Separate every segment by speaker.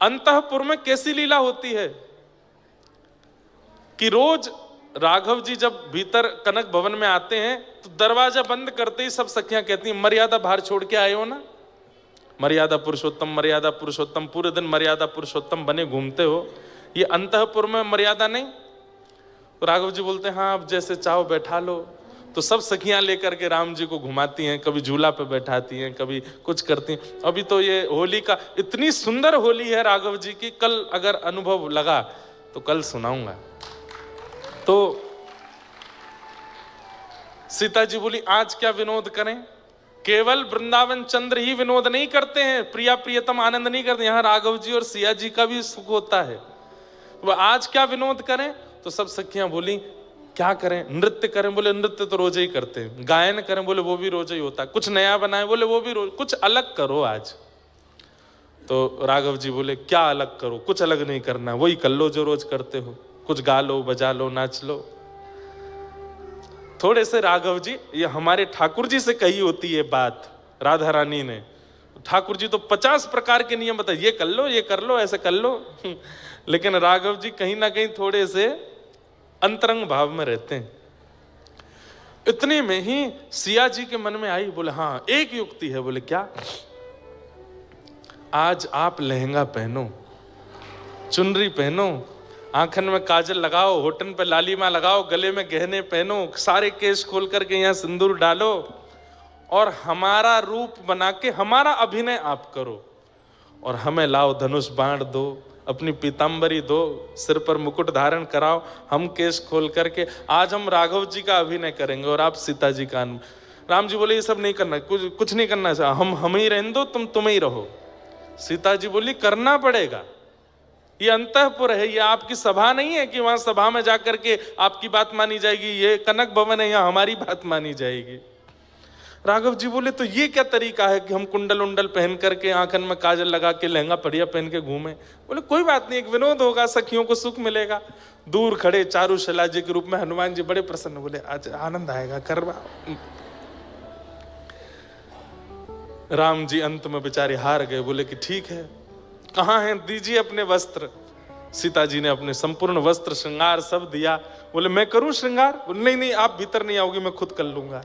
Speaker 1: अंतःपुर में कैसी लीला होती है कि रोज राघव जी जब भीतर कनक भवन में आते हैं तो दरवाजा बंद करते ही सब सखियां कहती हैं, मर्यादा बाहर छोड़ के आए हो ना, मर्यादा पुरुषोत्तम, पूरे दिन मर्यादा पुरुषोत्तम बने घूमते हो, ये अंतःपुर में मर्यादा नहीं? तो राघव जी बोलते हैं, हाँ अब जैसे चाहो बैठा लो। तो सब सखियां लेकर के राम जी को घुमाती हैं, कभी झूला पे बैठाती हैं, कभी कुछ करती हैं। अभी तो ये होली का, इतनी सुंदर होली है राघव जी की, कल अगर अनुभव लगा तो कल सुनाऊंगा। तो सीता जी बोली, आज क्या विनोद करें? केवल वृंदावन चंद्र ही विनोद नहीं करते हैं, प्रिया प्रियतम आनंद नहीं करते, यहाँ राघव जी और सिया जी का भी सुख होता है। वो आज क्या विनोद करें? तो सब सखियां बोली, क्या करें? नृत्य करें? बोले नृत्य तो रोज ही करते हैं। गायन करें? बोले वो भी रोज ही होता है। कुछ नया बनाए? बोले वो भी रोज। कुछ अलग करो आज। तो राघव जी बोले, क्या अलग करो? कुछ अलग नहीं करना, वही कर लो जो रोज करते हो, कुछ गा लो, बजा लो, नाच लो। थोड़े से राघव जी, ये हमारे ठाकुर जी से कही होती है बात राधा रानी ने। ठाकुर जी तो 50 प्रकार के नियम बताए, ये कर लो, ये कर लो, ऐसे कर लो। लेकिन राघव जी कहीं ना कहीं थोड़े से अंतरंग भाव में रहते हैं। इतने में ही सिया जी के मन में आई, बोले हाँ एक युक्ति है। बोले क्या? आज आप लहंगा पहनो, चुनरी पहनो, आंखन में काजल लगाओ, होठन पे लालिमा लगाओ, गले में गहने पहनो, सारे केस खोल करके यहाँ सिंदूर डालो और हमारा रूप बना के हमारा अभिनय आप करो और हमें लाओ, धनुष बाण दो, अपनी पीतांबरी दो, सिर पर मुकुट धारण कराओ, हम केस खोल करके आज हम राघव जी का अभिनय करेंगे और आप सीता जी का। राम जी बोले ये सब नहीं करना, कुछ नहीं करना, हम ही रहने दो, तुम ही रहो। सीता जी बोली करना पड़ेगा, ये अंतःपुर है, ये आपकी सभा नहीं है कि वहां सभा में जाकर के आपकी बात मानी जाएगी, ये कनक भवन है, यहाँ हमारी बात मानी जाएगी। राघव जी बोले तो ये क्या तरीका है कि हम कुंडल उंडल पहन करके, आंखन में काजल लगा के, लहंगा बढ़िया पहन के घूमे? बोले कोई बात नहीं, एक विनोद होगा, सखियों को सुख मिलेगा। दूर खड़े चारुशिला जी के रूप में हनुमान जी बड़े प्रसन्न, बोले आज आनंद आएगा, करवा। राम जी अंत में बेचारे हार गए, बोले कि ठीक है, कहाँ हैं, दीजिए अपने वस्त्र। सीता जी ने अपने संपूर्ण वस्त्र श्रृंगार सब दिया। बोले मैं करूं श्रृंगार? बोले नहीं नहीं, आप भीतर नहीं आओगे, मैं खुद कर लूंगा।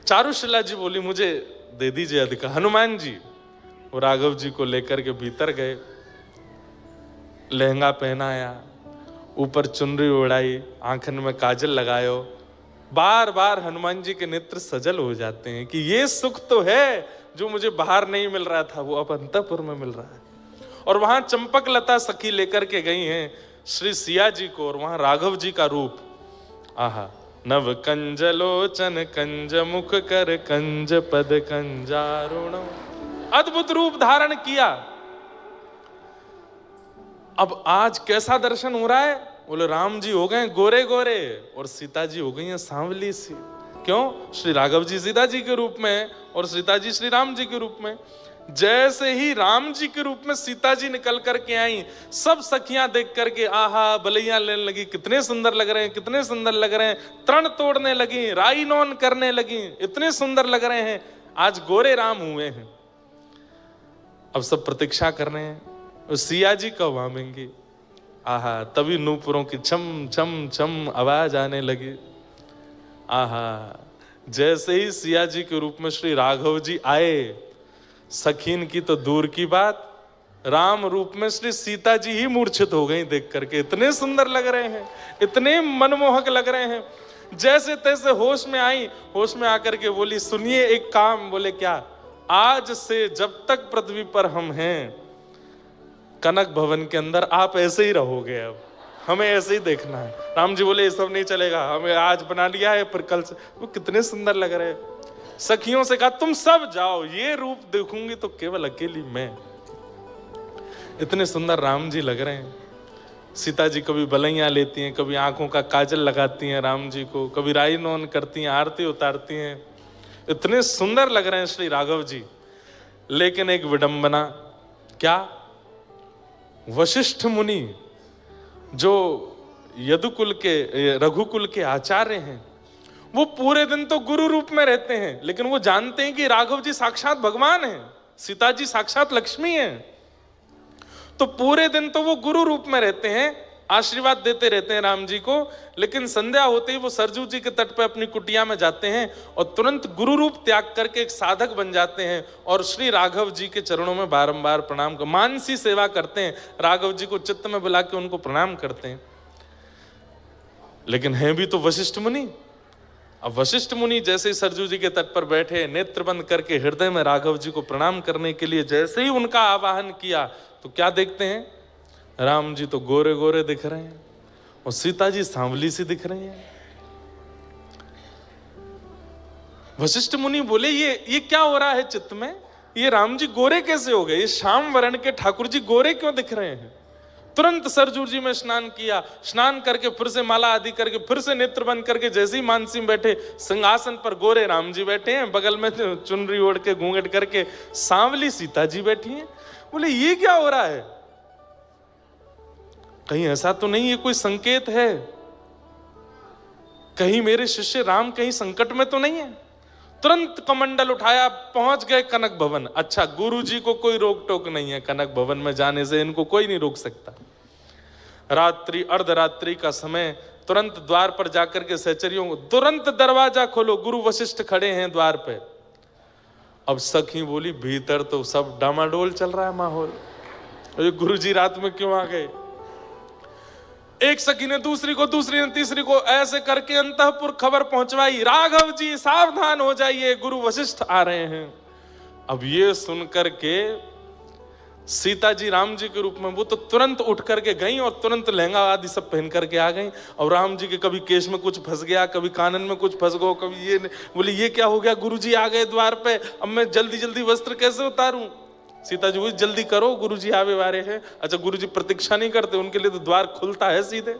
Speaker 1: चारुशिला जी बोली मुझे दे दीजिए अधिकार। हनुमान जी वो राघव जी को लेकर के भीतर गए, लहंगा पहनाया, ऊपर चुनरी उड़ाई, आंखन में काजल लगायो। बार बार हनुमान जी के नेत्र सजल हो जाते हैं कि ये सुख तो है जो मुझे बाहर नहीं मिल रहा था, वो अब अंतःपुर में मिल रहा है। और वहां चंपक लता सखी लेकर के गई हैं श्री सिया जी को, और वहां राघव जी का रूप, आहा, नव कंज लोचन कंज मुख कर कंज पद कंजारुण, अद्भुत रूप धारण किया। अब आज कैसा दर्शन हो रहा है? बोले राम जी हो गए गोरे गोरे और सीता जी हो गई हैं सांवली सी। क्यों? श्री राघव जी सीता जी के रूप में और सीता जी श्री राम जी के रूप में। जैसे ही राम जी के रूप में सीता जी निकल करके आई, सब सखियां देख करके आहा बलैया लेने लगी, कितने सुंदर लग रहे हैं, कितने सुंदर लग रहे हैं, तरण तोड़ने लगी, राई नौन करने लगी, इतने सुंदर लग रहे हैं, आज गोरे राम हुए हैं। अब सब प्रतीक्षा कर रहे हैं सिया जी कब आवेंगी। आहा, तभी नूपुरों की छम छम छम आवाज आने लगी। आहा, जैसे ही सिया जी के रूप में श्री राघव जी आए, सखीन की तो दूर की बात, राम रूप में श्री सीता जी ही मूर्छित हो गई देख करके। इतने सुंदर लग रहे हैं, इतने मनमोहक लग रहे हैं। जैसे तैसे होश में आई, होश में आकर के बोली सुनिए एक काम। बोले क्या? आज से जब तक पृथ्वी पर हम हैं कनक भवन के अंदर आप ऐसे ही रहोगे, अब हमें ऐसे ही देखना है। राम जी बोले ये सब नहीं चलेगा, हमें आज बना लिया है फिर कल से। वो कितने सुंदर लग रहे हैं। सखियों से कहा तुम सब जाओ, ये रूप देखूंगी तो केवल अकेली मैं। इतने सुंदर राम जी लग रहे हैं। सीता जी कभी बलैया लेती हैं, कभी आंखों का काजल लगाती हैं राम जी को, कभी राई नौन करती हैं, आरती उतारती हैं। इतने सुंदर लग रहे हैं श्री राघव जी। लेकिन एक विडंबना, क्या? वशिष्ठ मुनि जो यदुकुल के, रघुकुल के आचार्य हैं, वो पूरे दिन तो गुरु रूप में रहते हैं, लेकिन वो जानते हैं कि राघव जी साक्षात भगवान हैं, सीता जी साक्षात लक्ष्मी है। तो पूरे दिन तो वो गुरु रूप में रहते हैं, आशीर्वाद देते रहते हैं राम जी को, लेकिन संध्या होते ही वो सरजू जी के तट पर अपनी कुटिया में जाते हैं और तुरंत गुरु रूप त्याग करके एक साधक बन जाते हैं और श्री राघव जी के चरणों में बारंबार प्रणाम कर मानसी सेवा करते हैं। राघव जी को चित्त में बुला के उनको प्रणाम करते हैं। लेकिन हैं भी तो वशिष्ठ मुनि। अब वशिष्ठ मुनि जैसे ही सरजू जी के तट पर बैठे, नेत्र बंद करके हृदय में राघव जी को प्रणाम करने के लिए जैसे ही उनका आवाहन किया, तो क्या देखते हैं? राम जी तो गोरे गोरे दिख रहे हैं और सीता जी सांवली सी दिख रही हैं। वशिष्ठ मुनि बोले, ये क्या हो रहा है चित्त में? ये राम जी गोरे कैसे हो गए? ये श्याम वर्ण के ठाकुर जी गोरे क्यों दिख रहे हैं? तुरंत सरजू जी में स्नान किया, स्नान करके फिर से माला आदि करके फिर से नेत्र बंद करके जैसे ही मानसी में बैठे, सिंहासन पर गोरे राम जी बैठे हैं, बगल में चुनरी ओढ़ के घूंघट करके सांवली सीता जी बैठी हैं। बोले ये क्या हो रहा है? कहीं ऐसा तो नहीं, ये कोई संकेत है? कहीं मेरे शिष्य राम कहीं संकट में तो नहीं है? तुरंत कमंडल उठाया, पहुंच गए कनक भवन। अच्छा, गुरु जी को कोई रोक टोक नहीं है, कनक भवन में जाने से इनको कोई नहीं रोक सकता। रात्रि अर्धरात्रि का समय, तुरंत द्वार पर जाकर के सहचरियों को, तुरंत दरवाजा खोलो, गुरु वशिष्ठ खड़े हैं द्वार पे। अब सखी बोली, भीतर तो सब डामाडोल चल रहा है माहौल, गुरु जी रात में क्यों आ गए? एक सखी ने दूसरी को, दूसरी ने तीसरी को, ऐसे करके अंतःपुर खबर पहुंचवाई, राघव जी सावधान हो जाइए, गुरु वशिष्ठ आ रहे हैं। अब ये सुनकर के सीता जी राम जी के रूप में वो तो तुरंत उठ करके गई और तुरंत लहंगा आदि सब पहन करके आ गई। और राम जी के कभी केश में कुछ फंस गया, कभी कानन में कुछ फंस गया, कभी ये बोले ये क्या हो गया, गुरुजी आ गए द्वार पे, अब मैं जल्दी जल्दी वस्त्र कैसे उतारूं? सीता जी बोली जल्दी करो, गुरुजी आवे वारे हैं। अच्छा, गुरुजी प्रतीक्षा नहीं करते, उनके लिए तो द्वार खुलता है सीधे।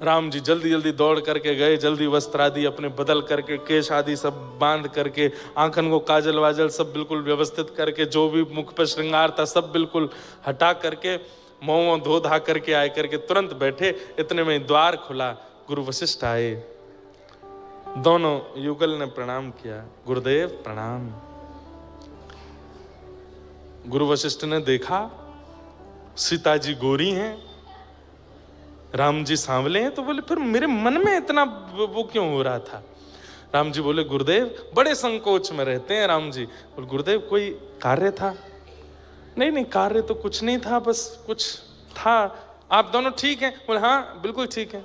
Speaker 1: राम जी जल्दी जल्दी दौड़ करके गए, जल्दी वस्त्र आदि अपने बदल करके, केश आदि सब बांध करके, आंखन को काजल वाजल सब बिल्कुल व्यवस्थित करके, जो भी मुख पर श्रृंगार था सब बिल्कुल हटा करके, मुंह धो धा करके आए करके तुरंत बैठे। इतने में द्वार खुला, गुरु वशिष्ठ आए। दोनों युगल ने प्रणाम किया, गुरुदेव प्रणाम। गुरु वशिष्ठ ने देखा सीता जी गोरी हैं, राम जी सांवले हैं, तो बोले फिर मेरे मन में इतना वो क्यों हो रहा था? राम जी बोले, गुरुदेव बड़े संकोच में रहते हैं राम जी। बोले, गुरुदेव कोई कार्य था? नहीं नहीं, कार्य तो कुछ नहीं था, बस कुछ था। आप दोनों ठीक हैं? बोले हाँ बिल्कुल ठीक है।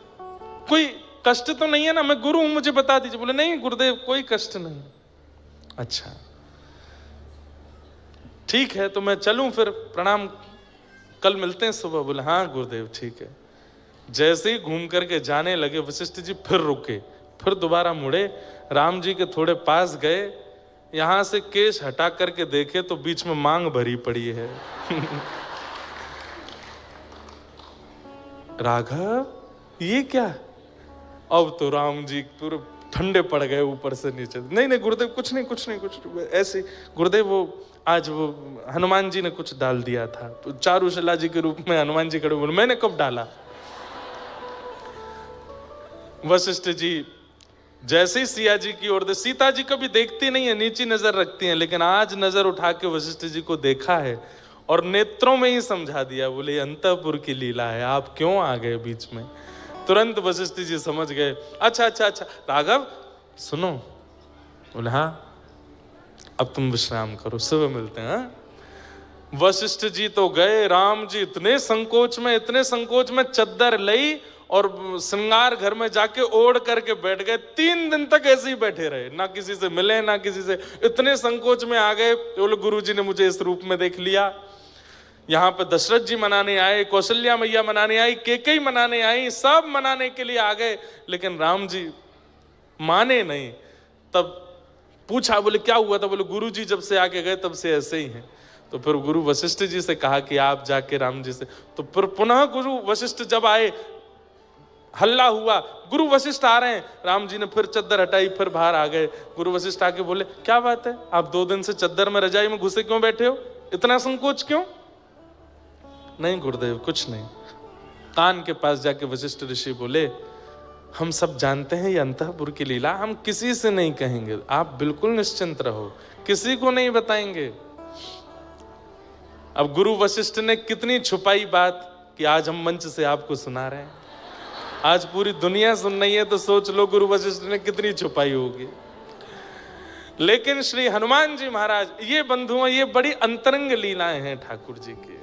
Speaker 1: कोई कष्ट तो नहीं है ना? मैं गुरु हूं, मुझे बता दीजिए। बोले नहीं गुरुदेव कोई कष्ट नहीं। अच्छा ठीक है, तो मैं चलूं फिर, प्रणाम, कल मिलते हैं सुबह। बोले हाँ गुरुदेव ठीक है। जैसे ही घूम करके जाने लगे, वशिष्ठ जी फिर रुके, फिर दोबारा मुड़े, राम जी के थोड़े पास गए, यहां से केश हटा करके देखे तो बीच में मांग भरी पड़ी है। राघव ये क्या? अब तो राम जी पूरे ठंडे पड़ गए ऊपर से नीचे। नहीं नहीं गुरुदेव कुछ नहीं कुछ नहीं, कुछ ऐसे गुरुदेव वो आज वो हनुमान जी ने कुछ डाल दिया था, तो चारुशिला जी के रूप में हनुमान जी खड़े बोले मैंने कब डाला? वशिष्ठ जी जैसे ही सिया जी की ओर, सीता जी कभी देखती नहीं है, नीची नजर रखती हैं, लेकिन आज नजर उठा के वशिष्ठ जी को देखा है और नेत्रों में ही समझा दिया। बोले अंतःपुर की लीला है, आप क्यों आ गए बीच में? तुरंत वशिष्ठ जी समझ गए। अच्छा अच्छा अच्छा राघव सुनो। बोले हाँ अब तुम विश्राम करो, सुबह मिलते हैं। वशिष्ठ जी तो गए, राम जी इतने संकोच में चद्दर लई और श्रृंगार घर में जाके ओढ़ करके बैठ गए। 3 दिन तक ऐसे ही बैठे रहे, ना किसी से मिले ना किसी से, इतने संकोच में आ गए। बोले गुरु जी ने मुझे इस रूप में देख लिया। यहाँ पे दशरथ जी मनाने आए, कौशल्या मैया मनाने आई, केकई मनाने आई, सब मनाने के लिए आ गए, लेकिन राम जी माने नहीं। तब पूछा, बोले क्या हुआ था? बोले गुरु जी जब से आके गए तब से ऐसे ही हैं। तो फिर गुरु वशिष्ठ जी से कहा कि आप जाके राम जी से, तो फिर पुनः गुरु वशिष्ठ जब आए, हल्ला हुआ गुरु वशिष्ठ आ रहे हैं। राम जी ने फिर चद्दर हटाई, फिर बाहर आ गए। गुरु वशिष्ठ आके बोले क्या बात है, आप 2 दिन से चद्दर में रजाई में घुसे क्यों बैठे हो? इतना संकोच क्यों? नहीं गुरुदेव कुछ नहीं। कान के पास जाके वशिष्ठ ऋषि बोले हम सब जानते हैं ये अंतःपुर की लीला, हम किसी से नहीं कहेंगे, आप बिल्कुल निश्चिंत रहो, किसी को नहीं बताएंगे। अब गुरु वशिष्ठ ने कितनी छुपाई बात कि आज हम मंच से आपको सुना रहे हैं, आज पूरी दुनिया सुन रही है, तो सोच लो गुरु वशिष्ठ ने कितनी छुपाई होगी। लेकिन श्री हनुमान जी महाराज, ये बंधुओं, ये बड़ी अंतरंग लीलाएं हैं ठाकुर जी की।